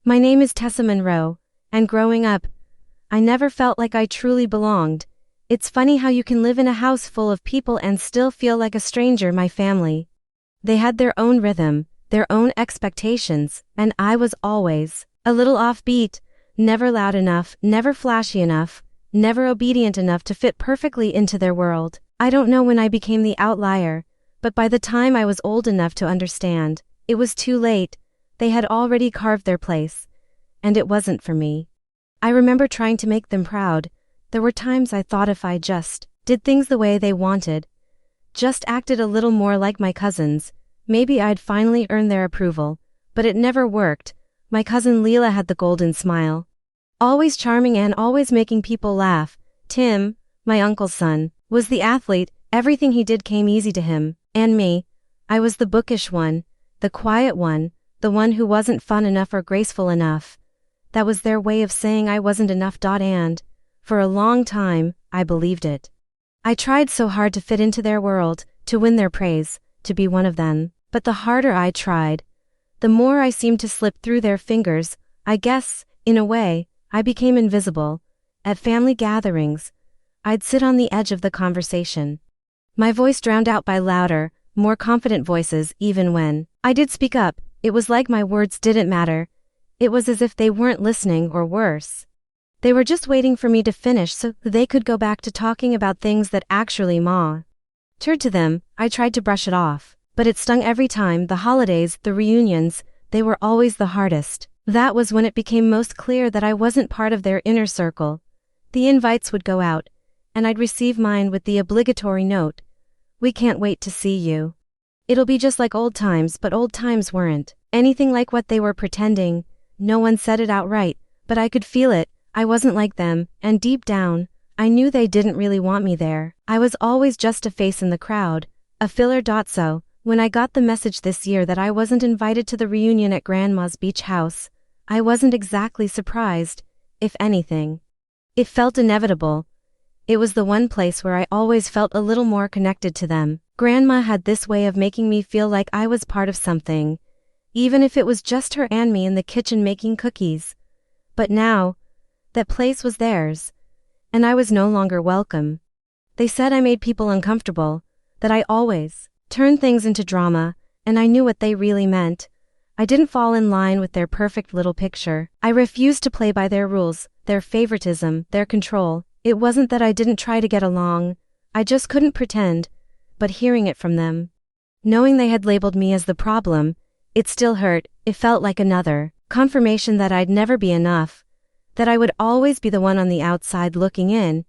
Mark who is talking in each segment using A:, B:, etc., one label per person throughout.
A: My name is Tessa Monroe, and growing up, I never felt like I truly belonged. It's funny how you can live in a house full of people and still feel like a stranger. My family. They had their own rhythm, their own expectations, and I was always a little offbeat, never loud enough, never flashy enough, never obedient enough to fit perfectly into their world. I don't know when I became the outlier, but by the time I was old enough to understand, it was too late. They had already carved their place, and it wasn't for me. I remember trying to make them proud. There were times I thought if I just did things the way they wanted, just acted a little more like my cousins, maybe I'd finally earn their approval, but it never worked. My cousin Leela had the golden smile. Always charming and always making people laugh. Tim, my uncle's son, was the athlete. Everything he did came easy to him. And me, I was the bookish one, the quiet one, the one who wasn't fun enough or graceful enough. That was their way of saying I wasn't enough. And, for a long time, I believed it. I tried so hard to fit into their world, to win their praise, to be one of them. But the harder I tried, the more I seemed to slip through their fingers. I guess, in a way, I became invisible. At family gatherings, I'd sit on the edge of the conversation, my voice drowned out by louder, more confident voices. Even when I did speak up, it was like my words didn't matter. It was as if they weren't listening, or worse, they were just waiting for me to finish so they could go back to talking about things that actually mattered to them. I tried to brush it off, but it stung every time. The holidays, the reunions, they were always the hardest. That was when it became most clear that I wasn't part of their inner circle. The invites would go out, and I'd receive mine with the obligatory note, "We can't wait to see you. It'll be just like old times." But old times weren't anything like what they were pretending. No one said it outright, but I could feel it. I wasn't like them, and deep down, I knew they didn't really want me there. I was always just a face in the crowd, a filler. So, when I got the message this year that I wasn't invited to the reunion at Grandma's beach house, I wasn't exactly surprised. If anything, it felt inevitable. It was the one place where I always felt a little more connected to them. Grandma had this way of making me feel like I was part of something, even if it was just her and me in the kitchen making cookies. But now, that place was theirs, and I was no longer welcome. They said I made people uncomfortable, that I always turned things into drama, and I knew what they really meant. I didn't fall in line with their perfect little picture. I refused to play by their rules, their favoritism, their control. It wasn't that I didn't try to get along, I just couldn't pretend. But hearing it from them, knowing they had labeled me as the problem, it still hurt. It felt like another confirmation that I'd never be enough, that I would always be the one on the outside looking in.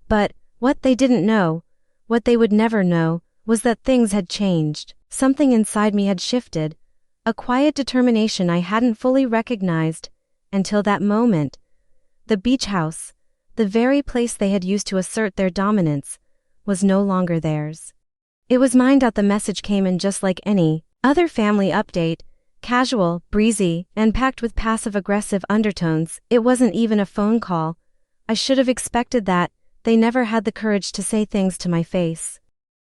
A: But what they didn't know, what they would never know, was that things had changed. Something inside me had shifted, a quiet determination I hadn't fully recognized until that moment. The beach house, the very place they had used to assert their dominance, was no longer theirs. It was mine. The message came in just like any other family update, casual, breezy, and packed with passive-aggressive undertones. It wasn't even a phone call. I should have expected that. They never had the courage to say things to my face.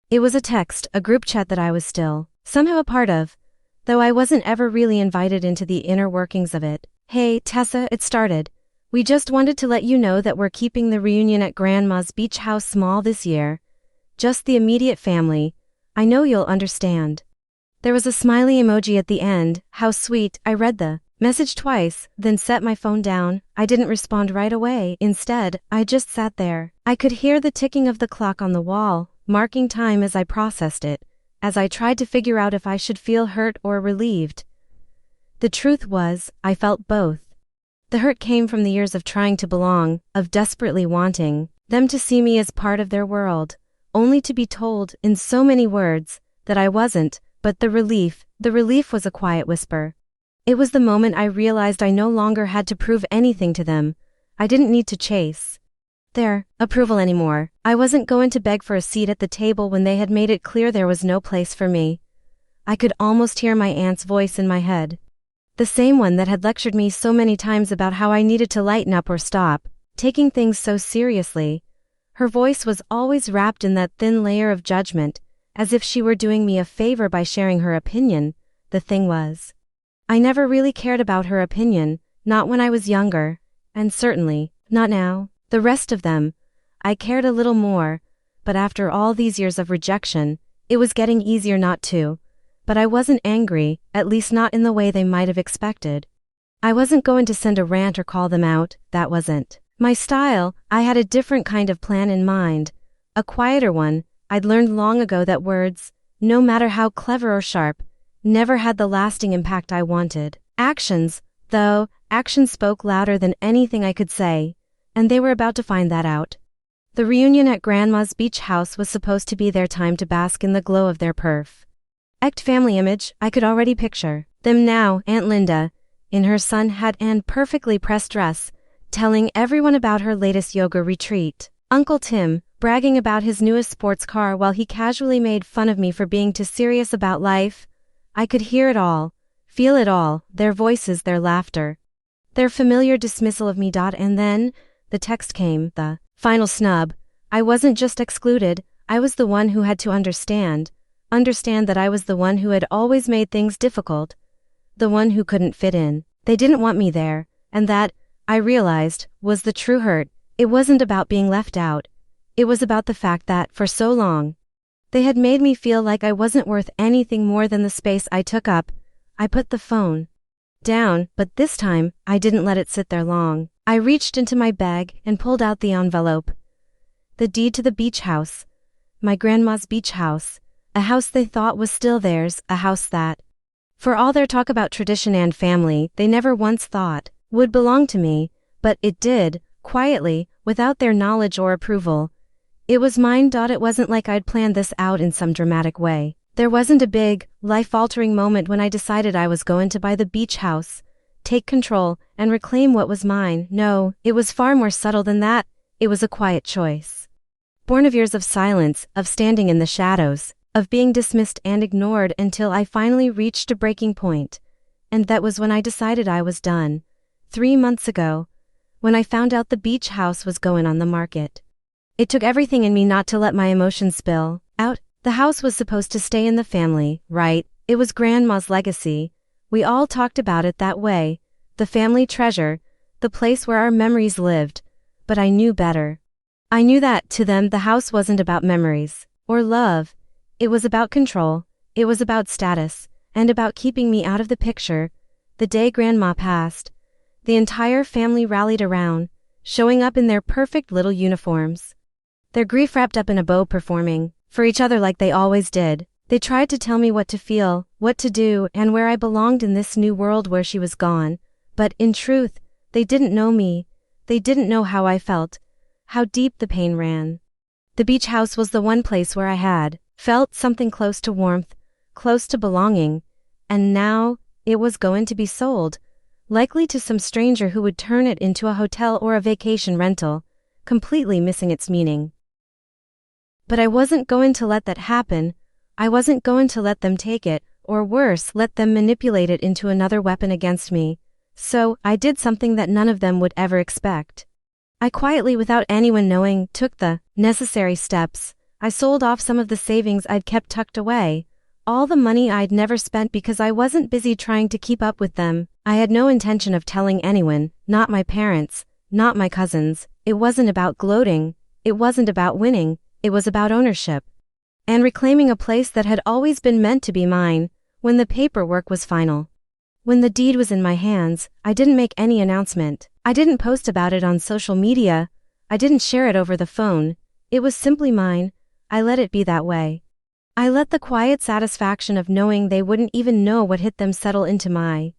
A: It was a text, a group chat that I was still somehow a part of, though I wasn't ever really invited into the inner workings of it. "Hey, Tessa," it started. "We just wanted to let you know that we're keeping the reunion at Grandma's beach house small this year. Just the immediate family. I know you'll understand." There was a smiley emoji at the end. How sweet. I read the message twice, then set my phone down. I didn't respond right away. Instead, I just sat there. I could hear the ticking of the clock on the wall, marking time as I processed it, as I tried to figure out if I should feel hurt or relieved. The truth was, I felt both. The hurt came from the years of trying to belong, of desperately wanting them to see me as part of their world, only to be told, in so many words, that I wasn't. But the relief was a quiet whisper. It was the moment I realized I no longer had to prove anything to them. I didn't need to chase their approval anymore. I wasn't going to beg for a seat at the table when they had made it clear there was no place for me. I could almost hear my aunt's voice in my head. The same one that had lectured me so many times about how I needed to lighten up or stop taking things so seriously. Her voice was always wrapped in that thin layer of judgment, as if she were doing me a favor by sharing her opinion. The thing was, I never really cared about her opinion. Not when I was younger, and certainly not now. The rest of them, I cared a little more, but after all these years of rejection, it was getting easier not to. But I wasn't angry, at least not in the way they might have expected. I wasn't going to send a rant or call them out, that wasn't my style. I had a different kind of plan in mind, a quieter one. I'd learned long ago that words, no matter how clever or sharp, never had the lasting impact I wanted. Actions, though, actions spoke louder than anything I could say, and they were about to find that out. The reunion at Grandma's beach house was supposed to be their time to bask in the glow of their perfect family image. I could already picture them now, Aunt Linda, in her sun hat and perfectly pressed dress, telling everyone about her latest yoga retreat. Uncle Tim, bragging about his newest sports car while he casually made fun of me for being too serious about life. I could hear it all, feel it all, their voices, their laughter, their familiar dismissal of me. And then, the text came, the final snub. I wasn't just excluded, I was the one who had to understand that I was the one who had always made things difficult, the one who couldn't fit in. They didn't want me there, and that, I realized, was the true hurt. It wasn't about being left out. It was about the fact that, for so long, they had made me feel like I wasn't worth anything more than the space I took up. I put the phone down, but this time, I didn't let it sit there long. I reached into my bag and pulled out the envelope. The deed to the beach house. My grandma's beach house. A house they thought was still theirs, a house that, for all their talk about tradition and family, they never once thought would belong to me, but it did, quietly, without their knowledge or approval. It was mine. It wasn't like I'd planned this out in some dramatic way. There wasn't a big, life-altering moment when I decided I was going to buy the beach house, take control, and reclaim what was mine. No, it was far more subtle than that. It was a quiet choice, born of years of silence, of standing in the shadows, of being dismissed and ignored until I finally reached a breaking point. And that was when I decided I was done. 3 months ago, when I found out the beach house was going on the market. It took everything in me not to let my emotions spill out. The house was supposed to stay in the family, right? It was Grandma's legacy. We all talked about it that way. The family treasure, the place where our memories lived. But I knew better. I knew that, to them, the house wasn't about memories or love. It was about control, it was about status, and about keeping me out of the picture. The day Grandma passed, the entire family rallied around, showing up in their perfect little uniforms, their grief wrapped up in a bow, performing for each other like they always did. They tried to tell me what to feel, what to do, and where I belonged in this new world where she was gone. But in truth, they didn't know me. They didn't know how I felt, how deep the pain ran. The beach house was the one place where I had felt something close to warmth, close to belonging, and now it was going to be sold, likely to some stranger who would turn it into a hotel or a vacation rental, completely missing its meaning. But I wasn't going to let that happen. I wasn't going to let them take it, or worse, let them manipulate it into another weapon against me. So, I did something that none of them would ever expect. I quietly, without anyone knowing, took the necessary steps. I sold off some of the savings I'd kept tucked away, all the money I'd never spent because I wasn't busy trying to keep up with them. I had no intention of telling anyone, not my parents, not my cousins. It wasn't about gloating, it wasn't about winning, it was about ownership. And reclaiming a place that had always been meant to be mine, when the paperwork was final. When the deed was in my hands, I didn't make any announcement. I didn't post about it on social media. I didn't share it over the phone. It was simply mine. I let it be that way. I let the quiet satisfaction of knowing they wouldn't even know what hit them settle into my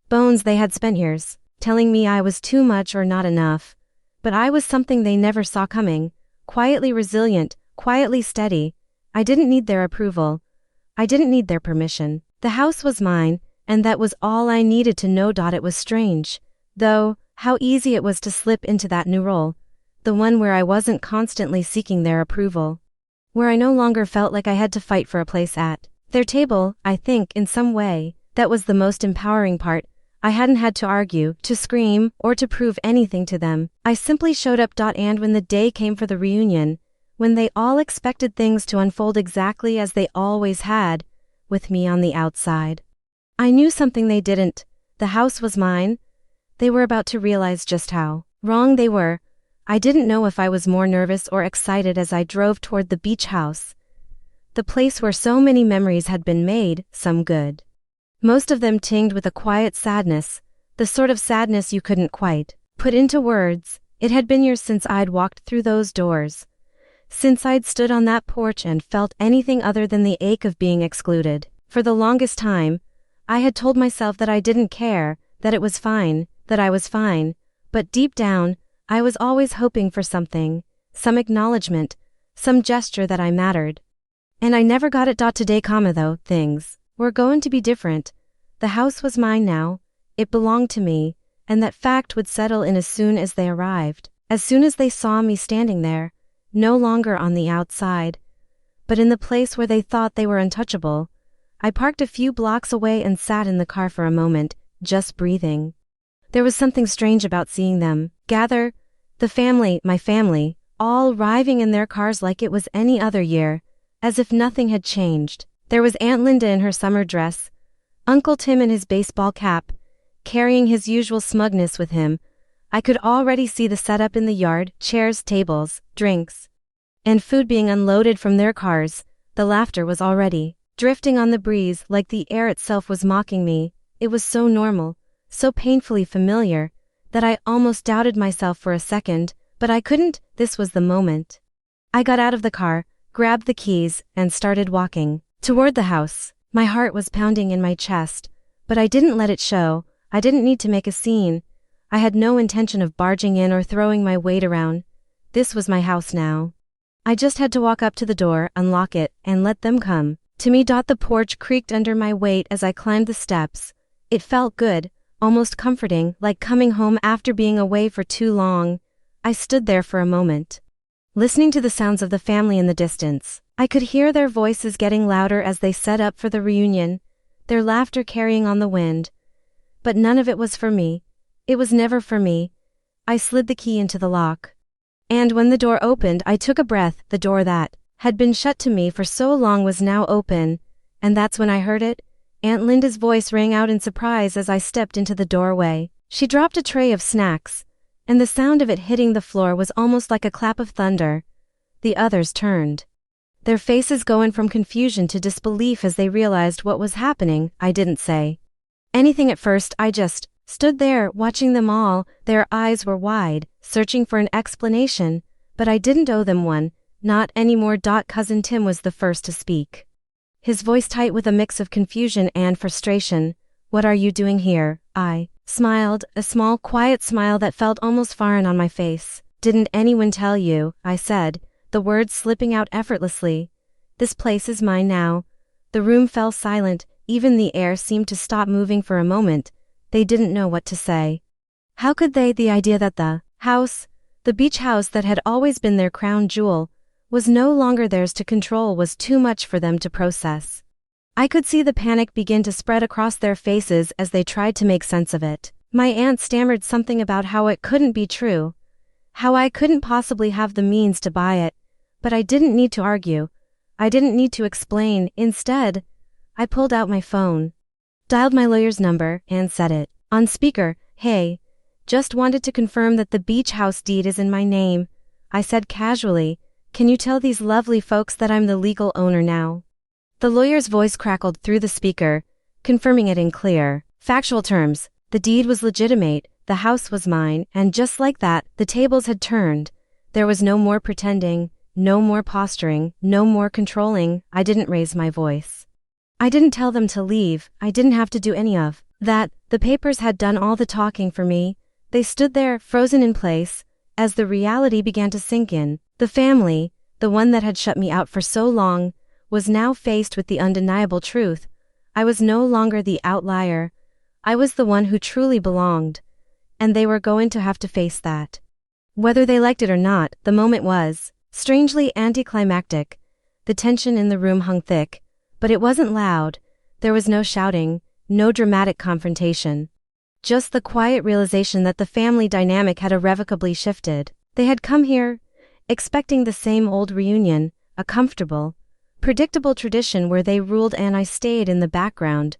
A: bones. They had spent years telling me I was too much or not enough. But I was something they never saw coming, quietly resilient, quietly steady. I didn't need their approval. I didn't need their permission. The house was mine, and that was all I needed to know. It was strange, though, how easy it was to slip into that new role, the one where I wasn't constantly seeking their approval, where I no longer felt like I had to fight for a place at their table. I think, in some way, that was the most empowering part. I hadn't had to argue, to scream, or to prove anything to them. I simply showed up. And when the day came for the reunion, when they all expected things to unfold exactly as they always had, with me on the outside, I knew something they didn't. The house was mine. they were about to realize just how wrong they were. I didn't know if I was more nervous or excited as I drove toward the beach house. The place where so many memories had been made, some good. Most of them tinged with a quiet sadness, the sort of sadness you couldn't quite put into words. It had been years since I'd walked through those doors, since I'd stood on that porch and felt anything other than the ache of being excluded. For the longest time, I had told myself that I didn't care, that it was fine, that I was fine, but deep down, I was always hoping for something, some acknowledgement, some gesture that I mattered. And I never got it. Today, though, things were going to be different. The house was mine now, it belonged to me, and that fact would settle in as soon as they arrived, as soon as they saw me standing there, no longer on the outside, but in the place where they thought they were untouchable. I parked a few blocks away and sat in the car for a moment, just breathing. There was something strange about seeing them gather, the family, my family, all arriving in their cars like it was any other year, as if nothing had changed. There was Aunt Linda in her summer dress, Uncle Tim in his baseball cap, carrying his usual smugness with him. I could already see the setup in the yard, chairs, tables, drinks, and food being unloaded from their cars. The laughter was already drifting on the breeze like the air itself was mocking me. It was so normal, so painfully familiar, that I almost doubted myself for a second, but I couldn't. This was the moment. I got out of the car, grabbed the keys, and started walking toward the house. My heart was pounding in my chest, but I didn't let it show. I didn't need to make a scene. I had no intention of barging in or throwing my weight around. This was my house now. I just had to walk up to the door, unlock it, and let them come to me. The porch creaked under my weight as I climbed the steps. It felt good, almost comforting, like coming home after being away for too long. I stood there for a moment, listening to the sounds of the family in the distance. I could hear their voices getting louder as they set up for the reunion, their laughter carrying on the wind. But none of it was for me. It was never for me. I slid the key into the lock. And when the door opened, I took a breath. The door that had been shut to me for so long was now open, and that's when I heard it. Aunt Linda's voice rang out in surprise as I stepped into the doorway. She dropped a tray of snacks, and the sound of it hitting the floor was almost like a clap of thunder. The others turned, their faces going from confusion to disbelief as they realized what was happening. I didn't say anything at first. I just stood there, watching them all. Their eyes were wide, searching for an explanation, but I didn't owe them one, not anymore. Cousin Tim was the first to speak, his voice tight with a mix of confusion and frustration. "What are you doing here?" I smiled, a small, quiet smile that felt almost foreign on my face. "Didn't anyone tell you?" I said, the words slipping out effortlessly. "This place is mine now." The room fell silent, even the air seemed to stop moving for a moment. They didn't know what to say. How could they? The idea that the house, the beach house that had always been their crown jewel, was no longer theirs to control was too much for them to process. I could see the panic begin to spread across their faces as they tried to make sense of it. My aunt stammered something about how it couldn't be true, how I couldn't possibly have the means to buy it, but I didn't need to argue. I didn't need to explain. Instead, I pulled out my phone, dialed my lawyer's number, and set it on speaker. "Hey, just wanted to confirm that the beach house deed is in my name," I said casually. "Can you tell these lovely folks that I'm the legal owner now?" The lawyer's voice crackled through the speaker, confirming it in clear, factual terms. The deed was legitimate, the house was mine, and just like that, the tables had turned. There was no more pretending, no more posturing, no more controlling. I didn't raise my voice. I didn't tell them to leave. I didn't have to do any of that. The papers had done all the talking for me. They stood there, frozen in place, as the reality began to sink in. The family, the one that had shut me out for so long, was now faced with the undeniable truth. I was no longer the outlier. I was the one who truly belonged, and they were going to have to face that. Whether they liked it or not, the moment was strangely anticlimactic. The tension in the room hung thick, but it wasn't loud. There was no shouting, no dramatic confrontation. Just the quiet realization that the family dynamic had irrevocably shifted. They had come here, expecting the same old reunion, a comfortable, predictable tradition where they ruled and I stayed in the background.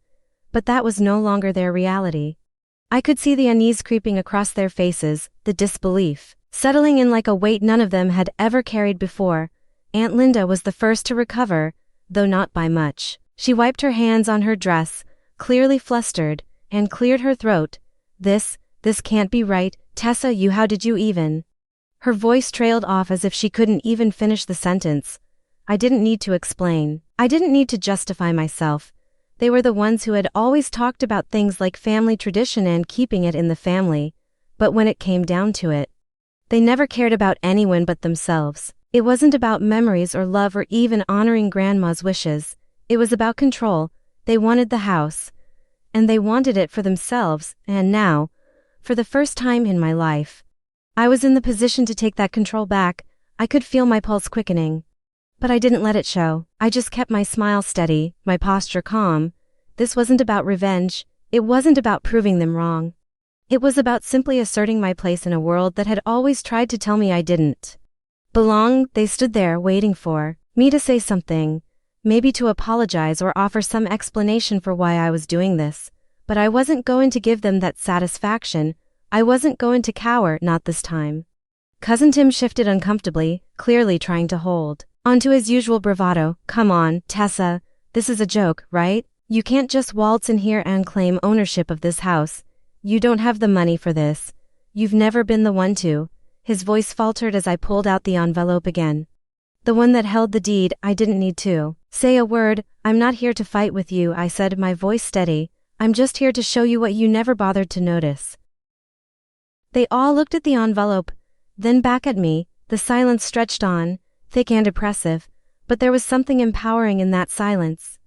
A: But that was no longer their reality. I could see the unease creeping across their faces, the disbelief settling in like a weight none of them had ever carried before. Aunt Linda was the first to recover, though not by much. She wiped her hands on her dress, clearly flustered, and cleared her throat. This can't be right, Tessa, how did you even? Her voice trailed off as if she couldn't even finish the sentence. I didn't need to explain. I didn't need to justify myself. They were the ones who had always talked about things like family tradition and keeping it in the family. But when it came down to it, they never cared about anyone but themselves. It wasn't about memories or love or even honoring Grandma's wishes. It was about control. They wanted the house. And they wanted it for themselves, and now, for the first time in my life, I was in the position to take that control back. I could feel my pulse quickening. But I didn't let it show. I just kept my smile steady, my posture calm. This wasn't about revenge. It wasn't about proving them wrong. It was about simply asserting my place in a world that had always tried to tell me I didn't belong. They stood there waiting for me to say something, maybe to apologize or offer some explanation for why I was doing this. But I wasn't going to give them that satisfaction. I wasn't going to cower, not this time. Cousin Tim shifted uncomfortably, clearly trying to hold onto his usual bravado. Come on, Tessa, this is a joke, right? You can't just waltz in here and claim ownership of this house. You don't have the money for this. You've never been the one to. His voice faltered as I pulled out the envelope again. The one that held the deed. I didn't need to say a word. I'm not here to fight with you, I said, my voice steady. I'm just here to show you what you never bothered to notice. They all looked at the envelope, then back at me. The silence stretched on, thick and oppressive, but there was something empowering in that silence.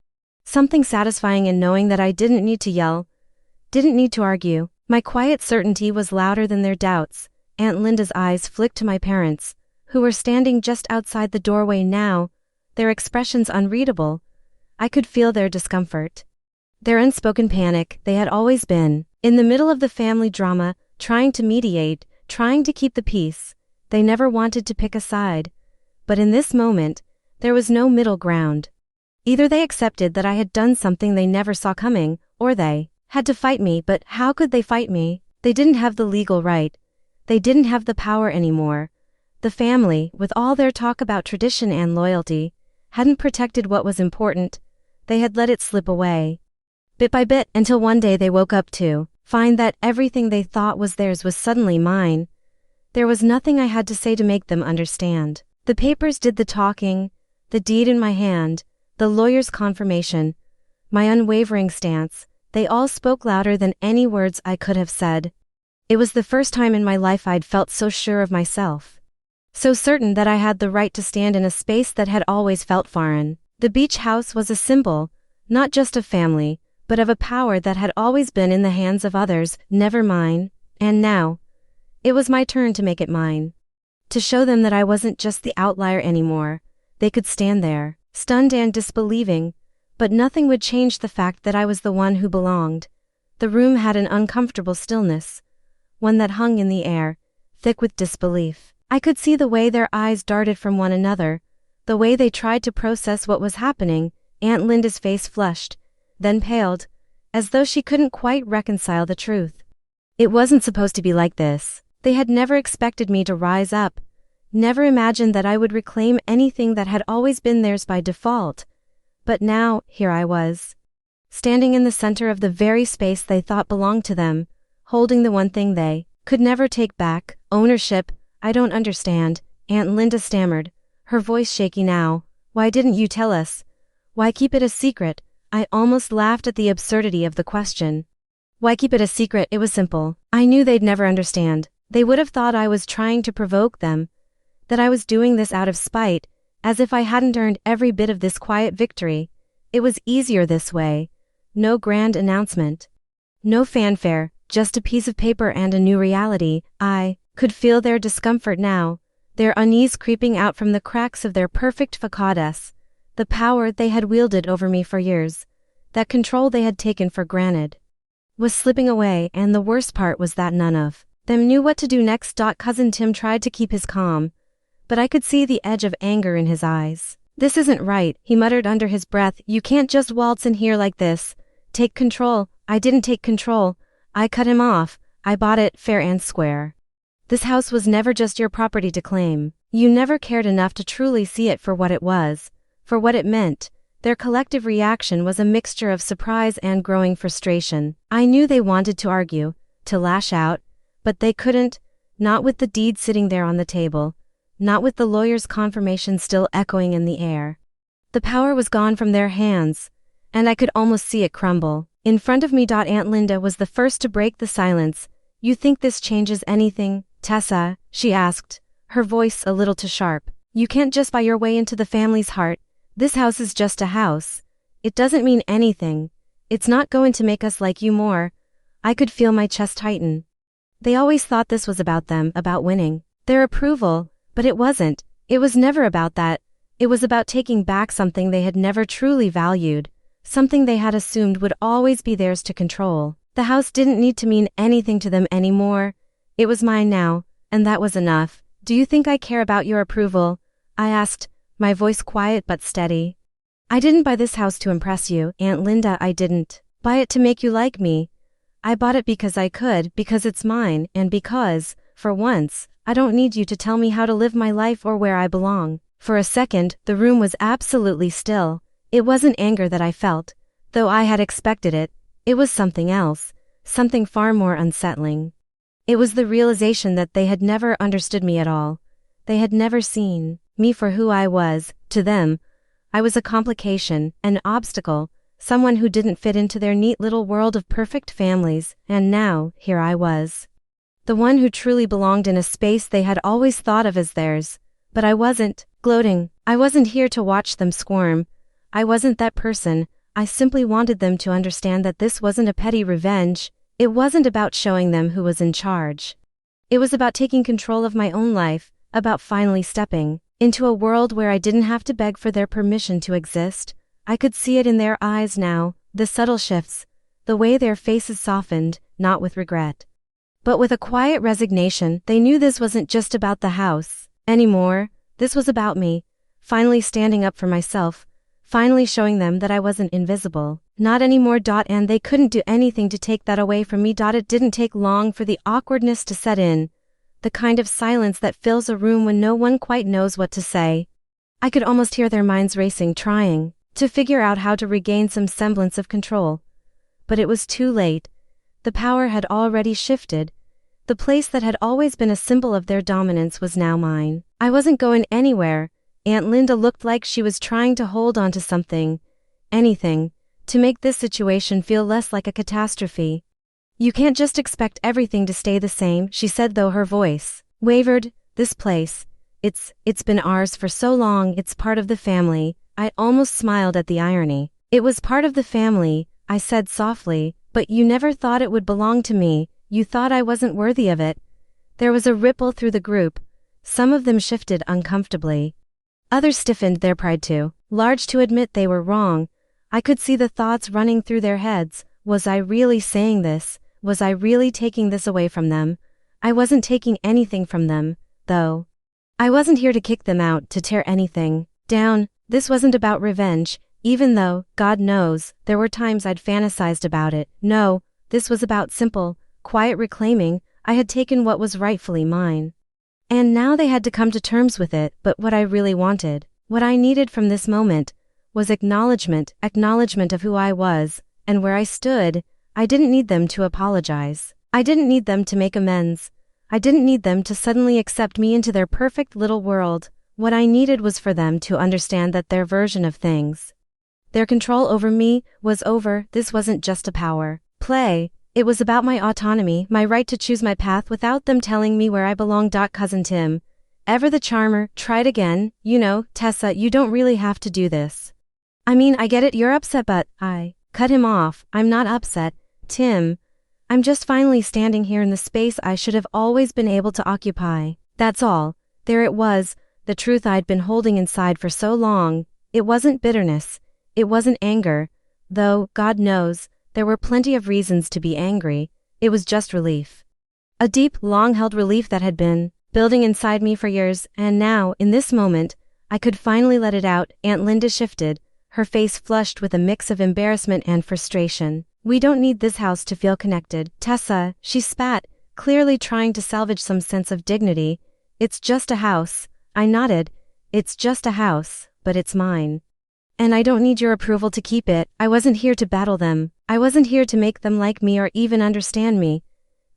A: Something satisfying in knowing that I didn't need to yell, didn't need to argue. My quiet certainty was louder than their doubts. Aunt Linda's eyes flicked to my parents, who were standing just outside the doorway now, their expressions unreadable. I could feel their discomfort, their unspoken panic. They had always been in the middle of the family drama, trying to mediate, trying to keep the peace. They never wanted to pick a side. But in this moment, there was no middle ground. Either they accepted that I had done something they never saw coming, or they had to fight me. But how could they fight me? They didn't have the legal right. They didn't have the power anymore. The family, with all their talk about tradition and loyalty, hadn't protected what was important. They had let it slip away, bit by bit, until one day they woke up to find that everything they thought was theirs was suddenly mine. There was nothing I had to say to make them understand. The papers did the talking, the deed in my hand, the lawyer's confirmation, my unwavering stance. They all spoke louder than any words I could have said. It was the first time in my life I'd felt so sure of myself. So certain that I had the right to stand in a space that had always felt foreign. The beach house was a symbol, not just of family, but of a power that had always been in the hands of others, never mine. And now, it was my turn to make it mine. To show them that I wasn't just the outlier anymore. They could stand there, stunned and disbelieving, but nothing would change the fact that I was the one who belonged. The room had an uncomfortable stillness, one that hung in the air, thick with disbelief. I could see the way their eyes darted from one another, the way they tried to process what was happening. Aunt Linda's face flushed, then paled, as though she couldn't quite reconcile the truth. It wasn't supposed to be like this. They had never expected me to rise up, never imagined that I would reclaim anything that had always been theirs by default. But now, here I was, standing in the center of the very space they thought belonged to them, holding the one thing they could never take back, ownership. I don't understand, Aunt Linda stammered, her voice shaky now. Why didn't you tell us? Why keep it a secret? I almost laughed at the absurdity of the question. Why keep it a secret? It was simple. I knew they'd never understand. They would have thought I was trying to provoke them, that I was doing this out of spite, as if I hadn't earned every bit of this quiet victory. It was easier this way. No grand announcement, no fanfare, just a piece of paper and a new reality. I could feel their discomfort now, their unease creeping out from the cracks of their perfect facades. The power they had wielded over me for years, that control they had taken for granted, was slipping away, and the worst part was that none of them knew what to do next. Cousin Tim tried to keep his calm, but I could see the edge of anger in his eyes. This isn't right, he muttered under his breath. You can't just waltz in here like this. Take control. I didn't take control. I cut him off. I bought it fair and square. This house was never just your property to claim. You never cared enough to truly see it for what it was, for what it meant. Their collective reaction was a mixture of surprise and growing frustration. I knew they wanted to argue, to lash out, but they couldn't, not with the deed sitting there on the table, not with the lawyer's confirmation still echoing in the air. The power was gone from their hands, and I could almost see it crumble. In front of me, Aunt Linda was the first to break the silence. You think this changes anything, Tessa? She asked, her voice a little too sharp. You can't just buy your way into the family's heart. This house is just a house. It doesn't mean anything. It's not going to make us like you more. I could feel my chest tighten. They always thought this was about them, about winning, their approval, but it wasn't. It was never about that. It was about taking back something they had never truly valued, something they had assumed would always be theirs to control. The house didn't need to mean anything to them anymore. It was mine now, and that was enough. Do you think I care about your approval? I asked, my voice quiet but steady. I didn't buy this house to impress you, Aunt Linda. I didn't buy it to make you like me. I bought it because I could, because it's mine, and because, for once, I don't need you to tell me how to live my life or where I belong. For a second, the room was absolutely still. It wasn't anger that I felt, though I had expected it. It was something else, something far more unsettling. It was the realization that they had never understood me at all. They had never seen me for who I was. To them, I was a complication, an obstacle, someone who didn't fit into their neat little world of perfect families, and now, here I was. The one who truly belonged in a space they had always thought of as theirs. But I wasn't gloating. I wasn't here to watch them squirm. I wasn't that person. I simply wanted them to understand that this wasn't a petty revenge. It wasn't about showing them who was in charge. It was about taking control of my own life, about finally stepping into a world where I didn't have to beg for their permission to exist. I could see it in their eyes now, the subtle shifts, the way their faces softened, not with regret, but with a quiet resignation. They knew this wasn't just about the house anymore. This was about me, finally standing up for myself, finally showing them that I wasn't invisible. Not anymore. And they couldn't do anything to take that away from me. It didn't take long for the awkwardness to set in, the kind of silence that fills a room when no one quite knows what to say. I could almost hear their minds racing, trying to figure out how to regain some semblance of control. But it was too late. The power had already shifted. The place that had always been a symbol of their dominance was now mine. I wasn't going anywhere. Aunt Linda looked like she was trying to hold on to something, anything, to make this situation feel less like a catastrophe. You can't just expect everything to stay the same, she said, though her voice wavered. This place, it's been ours for so long. It's part of the family. I almost smiled at the irony. It was part of the family, I said softly, but you never thought it would belong to me. You thought I wasn't worthy of it. There was a ripple through the group. Some of them shifted uncomfortably. Others stiffened their pride too large to admit they were wrong. I could see the thoughts running through their heads. Was I really saying this? Was I really taking this away from them? I wasn't taking anything from them, though. I wasn't here to kick them out, to tear anything down. This wasn't about revenge, even though, God knows, there were times I'd fantasized about it. No, this was about simple, quiet reclaiming. I had taken what was rightfully mine, and now they had to come to terms with it. But what I really wanted, what I needed from this moment, was acknowledgement of who I was, and where I stood. I didn't need them to apologize. I didn't need them to make amends. I didn't need them to suddenly accept me into their perfect little world. What I needed was for them to understand that their version of things, their control over me, was over. This wasn't just a power play. It was about my autonomy, my right to choose my path without them telling me where I belonged. Cousin Tim, ever the charmer, tried again. You know, Tessa, you don't really have to do this. I mean, I get it, you're upset, but I cut him off. I'm not upset, Tim. I'm just finally standing here in the space I should have always been able to occupy. That's all. There it was, the truth I'd been holding inside for so long. It wasn't bitterness. It wasn't anger. Though, God knows, there were plenty of reasons to be angry. It was just relief. A deep, long-held relief that had been building inside me for years, and now, in this moment, I could finally let it out. Aunt Linda shifted, her face flushed with a mix of embarrassment and frustration. We don't need this house to feel connected. Tessa, she spat, clearly trying to salvage some sense of dignity. It's just a house. I nodded. It's just a house, but it's mine. And I don't need your approval to keep it. I wasn't here to battle them. I wasn't here to make them like me or even understand me.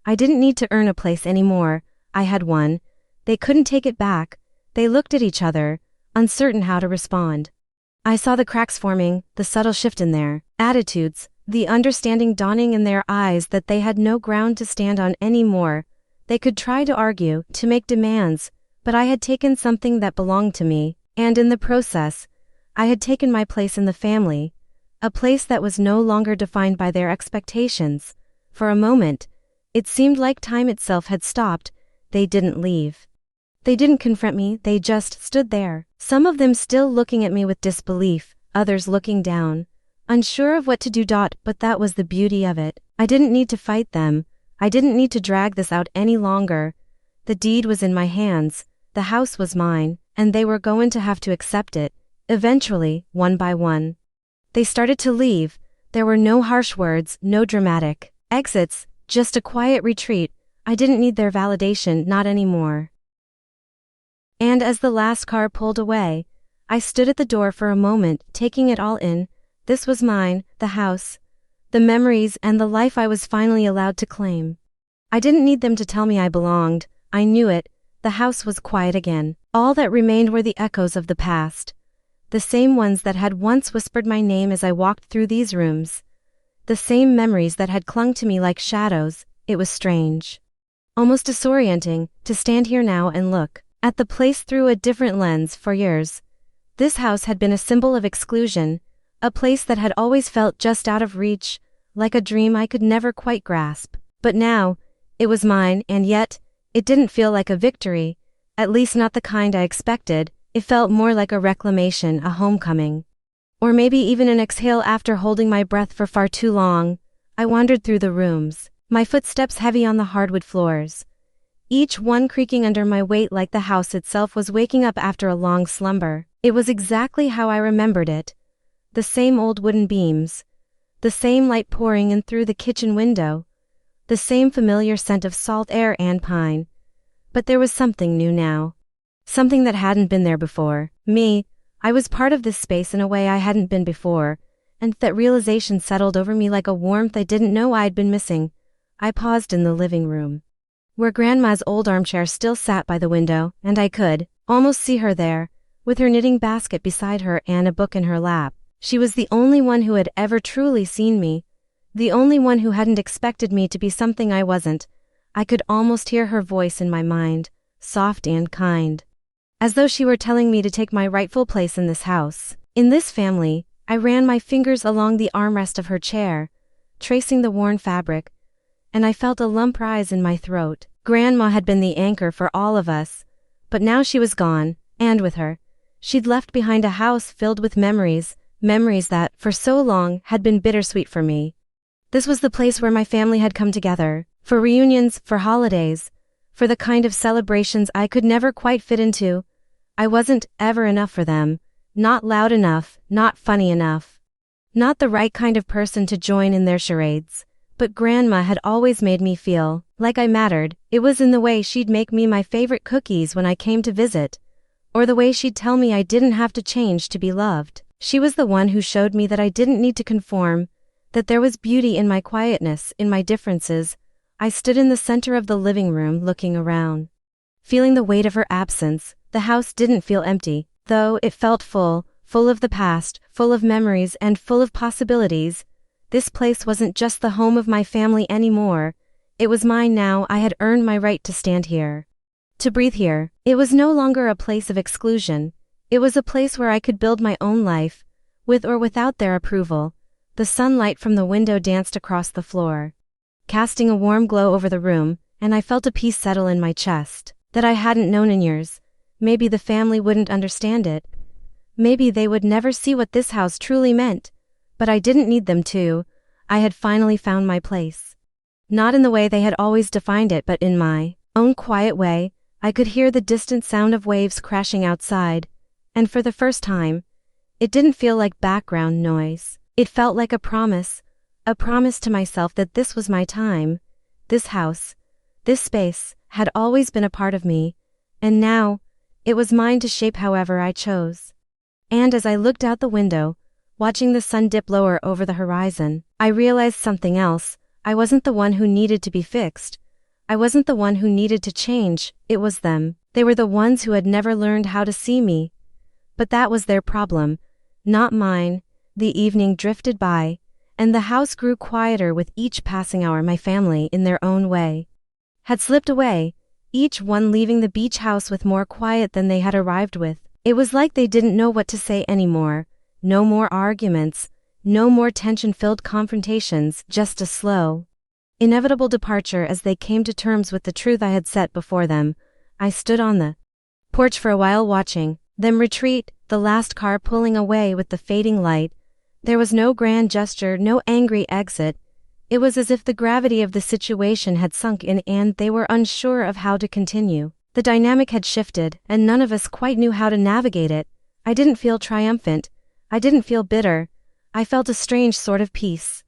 A: I didn't need to earn a place anymore. I had one. They couldn't take it back. They looked at each other, uncertain how to respond. I saw the cracks forming, the subtle shift in their attitudes, the understanding dawning in their eyes that they had no ground to stand on anymore. They could try to argue, to make demands, but I had taken something that belonged to me, and in the process, I had taken my place in the family, a place that was no longer defined by their expectations. For a moment, it seemed like time itself had stopped. They didn't leave. They didn't confront me, they just stood there, some of them still looking at me with disbelief, others looking down, unsure of what to do. But that was the beauty of it. I didn't need to fight them. I didn't need to drag this out any longer. The deed was in my hands, the house was mine, and they were going to have to accept it, eventually, one by one. They started to leave. There were no harsh words, no dramatic exits, just a quiet retreat. I didn't need their validation, not anymore. And as the last car pulled away, I stood at the door for a moment, taking it all in. This was mine, the house, the memories, and the life I was finally allowed to claim. I didn't need them to tell me I belonged. I knew it. The house was quiet again. All that remained were the echoes of the past, the same ones that had once whispered my name as I walked through these rooms, the same memories that had clung to me like shadows. It was strange, almost disorienting, to stand here now and look at the place through a different lens. For years, this house had been a symbol of exclusion, a place that had always felt just out of reach, like a dream I could never quite grasp. But now, it was mine, and yet, it didn't feel like a victory, at least not the kind I expected. It felt more like a reclamation, a homecoming. Or maybe even an exhale after holding my breath for far too long. I wandered through the rooms, my footsteps heavy on the hardwood floors, each one creaking under my weight like the house itself was waking up after a long slumber. It was exactly how I remembered it. The same old wooden beams, the same light pouring in through the kitchen window, the same familiar scent of salt air and pine. But there was something new now. Something that hadn't been there before. Me, I was part of this space in a way I hadn't been before, and that realization settled over me like a warmth I didn't know I'd been missing. I paused in the living room, where Grandma's old armchair still sat by the window, and I could almost see her there, with her knitting basket beside her and a book in her lap. She was the only one who had ever truly seen me, the only one who hadn't expected me to be something I wasn't. I could almost hear her voice in my mind, soft and kind, as though she were telling me to take my rightful place in this house, in this family. I ran my fingers along the armrest of her chair, tracing the worn fabric, and I felt a lump rise in my throat. Grandma had been the anchor for all of us, but now she was gone, and with her, she'd left behind a house filled with memories, memories that, for so long, had been bittersweet for me. This was the place where my family had come together, for reunions, for holidays, for the kind of celebrations I could never quite fit into. I wasn't ever enough for them, not loud enough, not funny enough, not the right kind of person to join in their charades. But Grandma had always made me feel like I mattered. It was in the way she'd make me my favorite cookies when I came to visit, or the way she'd tell me I didn't have to change to be loved. She was the one who showed me that I didn't need to conform, that there was beauty in my quietness, in my differences. I stood in the center of the living room looking around, feeling the weight of her absence. The house didn't feel empty, though it felt full, full of the past, full of memories and full of possibilities. This place wasn't just the home of my family anymore. It was mine now. I had earned my right to stand here, to breathe here. It was no longer a place of exclusion. It was a place where I could build my own life, with or without their approval. The sunlight from the window danced across the floor, casting a warm glow over the room, and I felt a peace settle in my chest that I hadn't known in years. Maybe the family wouldn't understand it. Maybe they would never see what this house truly meant. But I didn't need them to. I had finally found my place. Not in the way they had always defined it, but in my own quiet way. I could hear the distant sound of waves crashing outside, and for the first time, it didn't feel like background noise. It felt like a promise A promise to myself that this was my time. This house, this space, had always been a part of me, and now, it was mine to shape however I chose. And as I looked out the window, watching the sun dip lower over the horizon, I realized something else. I wasn't the one who needed to be fixed. I wasn't the one who needed to change, it was them. They were the ones who had never learned how to see me. But that was their problem, not mine. The evening drifted by, and the house grew quieter with each passing hour. My family, in their own way, had slipped away, each one leaving the beach house with more quiet than they had arrived with. It was like they didn't know what to say anymore. No more arguments, no more tension-filled confrontations, just a slow, inevitable departure as they came to terms with the truth I had set before them. I stood on the porch for a while watching them retreat, the last car pulling away with the fading light. There was no grand gesture, no angry exit. It was as if the gravity of the situation had sunk in and they were unsure of how to continue. The dynamic had shifted, and none of us quite knew how to navigate it. I didn't feel triumphant. I didn't feel bitter. I felt a strange sort of peace.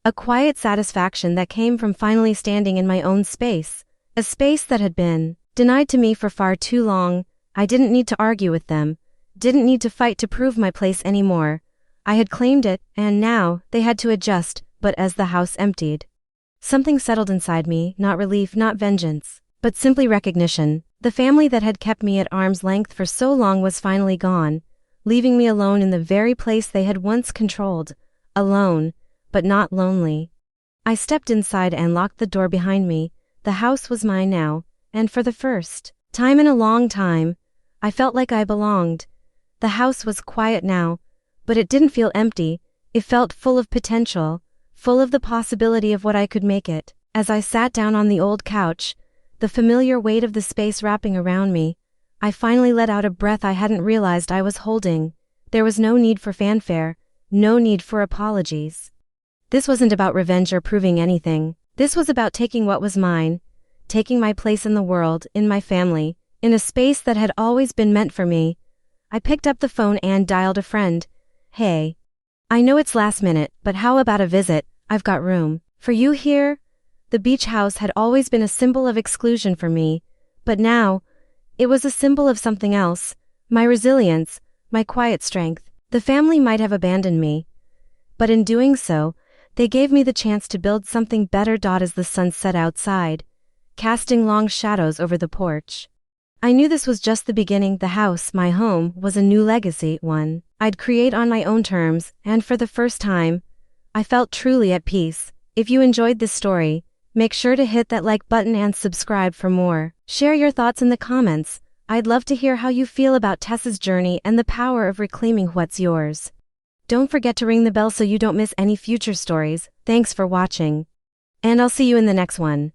A: A quiet satisfaction that came from finally standing in my own space. A space that had been denied to me for far too long. I didn't need to argue with them. Didn't need to fight to prove my place anymore. I had claimed it, and now, they had to adjust. But as the house emptied, something settled inside me, not relief, not vengeance, but simply recognition. The family that had kept me at arm's length for so long was finally gone, leaving me alone in the very place they had once controlled. Alone, but not lonely. I stepped inside and locked the door behind me. The house was mine now, and for the first time in a long time, I felt like I belonged. The house was quiet now, but it didn't feel empty. It felt full of potential, full of the possibility of what I could make it. As I sat down on the old couch, the familiar weight of the space wrapping around me, I finally let out a breath I hadn't realized I was holding. There was no need for fanfare, no need for apologies. This wasn't about revenge or proving anything. This was about taking what was mine, taking my place in the world, in my family, in a space that had always been meant for me. I picked up the phone and dialed a friend. Hey. I know it's last minute, but how about a visit? I've got room for you here. The beach house had always been a symbol of exclusion for me, but now, it was a symbol of something else. My resilience, my quiet strength. The family might have abandoned me, but in doing so, they gave me the chance to build something better. As the sun set outside, casting long shadows over the porch, I knew this was just the beginning. The house, my home, was a new legacy, one I'd create on my own terms, and for the first time, I felt truly at peace. If you enjoyed this story, make sure to hit that like button and subscribe for more. Share your thoughts in the comments. I'd love to hear how you feel about Tessa's journey and the power of reclaiming what's yours. Don't forget to ring the bell so you don't miss any future stories. Thanks for watching, and I'll see you in the next one.